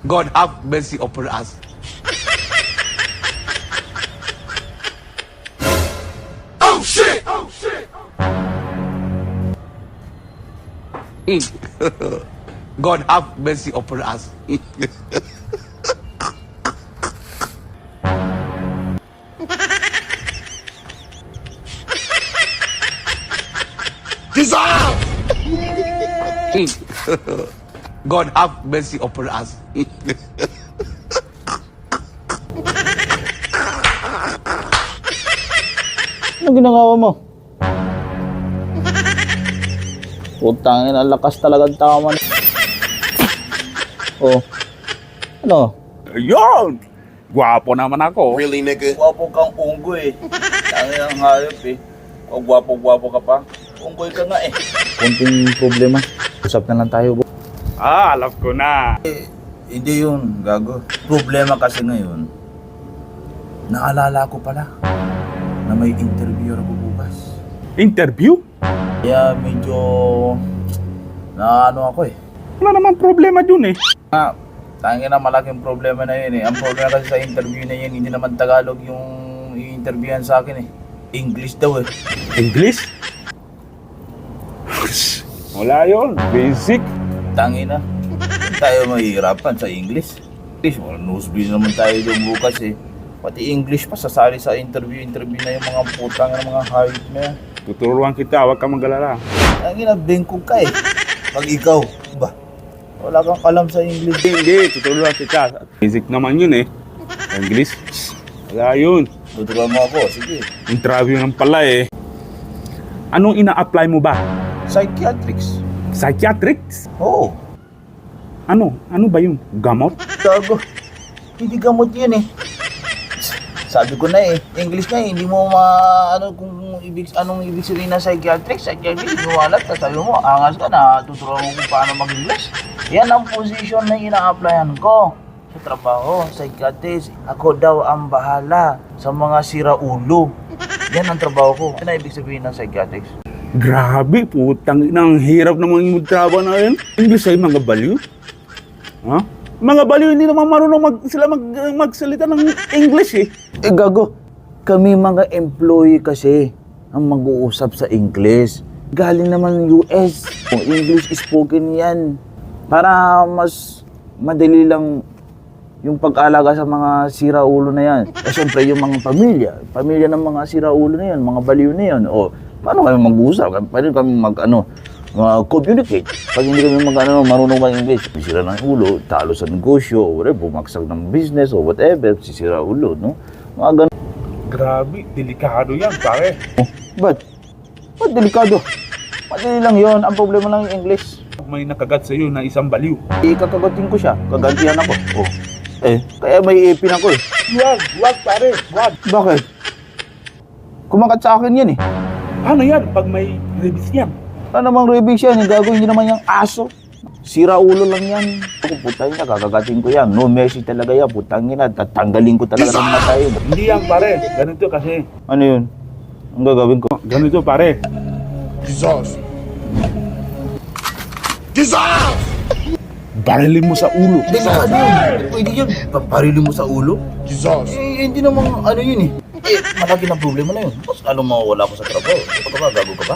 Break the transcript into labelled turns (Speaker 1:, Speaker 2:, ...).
Speaker 1: God have mercy upon us. Oh shit! Oh shit! God have mercy upon us. Dissolve! God have mercy upon us.
Speaker 2: Ano ginagawa mo? Putangin, ang lakas talaga ng tama. Oh. Ano?
Speaker 3: Ayun! Gwapo naman ako.
Speaker 1: Really, nigga?
Speaker 2: Gwapo kang unggoy eh. Tangin ang hayop eh. O gwapo-gwapo ka pa. Unggoy ka nga eh. Kunting problema. Usap na lang tayo.
Speaker 3: Alam ko na.
Speaker 2: Hindi yun, gago. Problema kasi ngayon, naalala ko pala na may interview ako bukas.
Speaker 3: Interview?
Speaker 2: Kaya medyo naano ako eh.
Speaker 3: Wala naman problema dun eh.
Speaker 2: Tangin na malaking problema na yun eh. Ang problema kasi sa interview na yun, hindi naman Tagalog yung i-interviewan sa akin eh. English daw eh.
Speaker 3: English? Wala yun. Basic.
Speaker 2: Tangin na. Tayo mahihirapan sa English. Nosebleed naman tayo yung bukas eh. Pati English pa sasali sa interview na yung mga putang ng mga hayop na yan.
Speaker 3: Tuturuan kita, huwag kang mag-alala.
Speaker 2: Tangin na, bengkog ka eh. Pag ikaw, ba? Wala kang alam sa English.
Speaker 3: Hindi, tuturuan kita. Basic naman yun eh. English? Wala yun.
Speaker 2: Tuturuan mo ako, sige.
Speaker 3: Interview ng pala eh. Anong ina-apply mo ba?
Speaker 2: Psychiatrics.
Speaker 3: Psychiatrics?
Speaker 2: Oo.
Speaker 3: Ano? Ano ba yun? Gamot?
Speaker 2: Gago. Hindi gamot yun eh. Sabi ko na eh, English na eh, hindi mo anong ibig sabihin na psychiatrics, hindi mo alam, sabi mo, angas ka na, tuturuan mo kung paano mag-English. Yan ang position na ina-applyan ko sa trabaho, psychiatrist. Ako daw ang bahala sa mga siraulo. Yan ang trabaho ko. Yan ang ibig sabihin ng psychiatrics.
Speaker 3: Grabe, putang inang hirap naman yung trabaho na yun. English ay mga baliw. Ha? Mga baliw, hindi naman marunong magsalita ng English eh.
Speaker 2: Eh gago, kami mga employee kasi ang mag-uusap sa English. Galing naman ng US. English spoken yan. Para mas madali lang yung pag-alaga sa mga siraulo na yan. Eh syempre yung mga pamilya ng mga siraulo na yan, mga baliw na yan. O, paano kami mag-uusap? Paano kami communicate? Pag hindi kami marunong mag-English, sisira ng ulo, talo sa negosyo, o whatever, bumagsak ng business, o whatever, sisira ulo, no? Mga ganun.
Speaker 3: Grabe, delikado yan, pare.
Speaker 2: Oh, ba't? Ba't delikado? Madali lang yon. Ang problema lang yung English.
Speaker 3: May nakagat sa iyo na isang baliw.
Speaker 2: Ikakagatin ko siya. Kagantihan ako. Oh. Kaya may ipin ako eh.
Speaker 3: Wag pare, wag.
Speaker 2: Bakit? Kumagat sa akin yan eh.
Speaker 3: Ano yan pag may rabies yan?
Speaker 2: Ano namang rabies yan? Gagawin hindi naman yung aso. Sira ulo lang yan. Ako putangin na, kakagatin ko yan. No mercy talaga yan. Putangin na, tatanggalin ko talaga ng mata yun.
Speaker 3: Hindi yan pare, ganito kasi.
Speaker 2: Ano yun? Ang gagawin ko?
Speaker 3: Ganito pare.
Speaker 1: Jesus! Jesus!
Speaker 3: Barilin mo sa ulo.
Speaker 2: Hindi na ano yun. Pwede yun. Paparilin mo sa ulo?
Speaker 1: Jesus!
Speaker 2: Eh, hindi naman ano yun eh. Malaki na problema na yun. Tapos ano mawawala ko sa trabaho? Gago ka ba?